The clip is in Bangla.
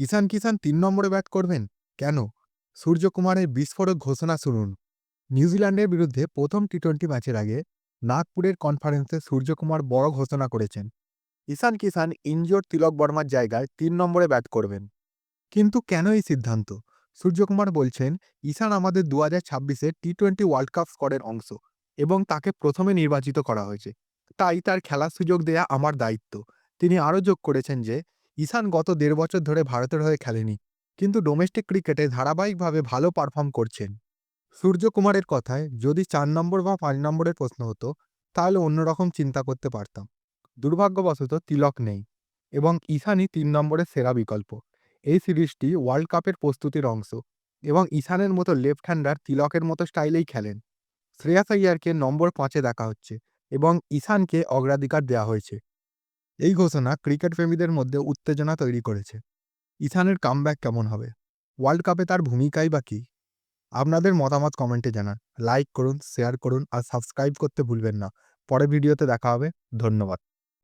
ঈশান কিষান ৩ নম্বরে ব্যাট করবেন? কেন? সূর্যকুমারের বিস্ফোরক ঘোষণা শুনুন। নিউজিল্যান্ডের বিরুদ্ধে প্রথম টি-20 ম্যাচের আগে নাগপুরের কনফারেন্সে সূর্যকুমার বড় ঘোষণা করেছেন। ঈশান কিষান ইনজোর্ড তিলক বর্মার জায়গায় ৩ নম্বরে ব্যাট করবেন। কিন্তু কেন এই সিদ্ধান্ত? সূর্যকুমার বলছেন, ঈশান আমাদের ২০২৬-এ টি-20 ওয়ার্ল্ড কাপ স্কোয়াডের অংশ এবং তাকে প্রথমে নির্বাচিত করা হয়েছে। তাই তার খেলার সুযোগ দেয়া আমার দায়িত্ব। তিনি আরও যোগ করেছেন যে, ঈশান গত ১.৫ বছর ধরে ভারতের হয়ে খেলেনি, কিন্তু ডোমেস্টিক ক্রিকেটে ধারাবাহিকভাবে ভালো পারফর্ম করছেন। সূর্যকুমারের কথায়, যদি ৪ নম্বর বা ৫ নম্বরের প্রশ্ন হতো, তাহলে অন্যরকম চিন্তা করতে পারতাম। দুর্ভাগ্যবশত তিলক নেই এবং ঈশানই ৩ নম্বরের সেরা বিকল্প। এই সিরিজটি ওয়ার্ল্ড কাপের প্রস্তুতির অংশ এবং ঈশানের মতো লেফট হ্যান্ডার তিলকের মতো স্টাইলেই খেলেন। শ্রেয়াস আইয়ারকে নম্বর ৫-এ দেখা হচ্ছে এবং ঈশানকে অগ্রাধিকার দেওয়া হয়েছে। এই ঘোষণা ক্রিকেট প্রেমীদের মধ্যে উত্তেজনা তৈরি করেছে। ঈশানের কামব্যাক কেমন হবে? ওয়ার্ল্ড কাপে তার ভূমিকাই বা কী? আপনাদের মতামত কমেন্টে জানান। লাইক করুন, শেয়ার করুন আর সাবস্ক্রাইব করতে ভুলবেন না। পরের ভিডিওতে দেখা হবে। ধন্যবাদ।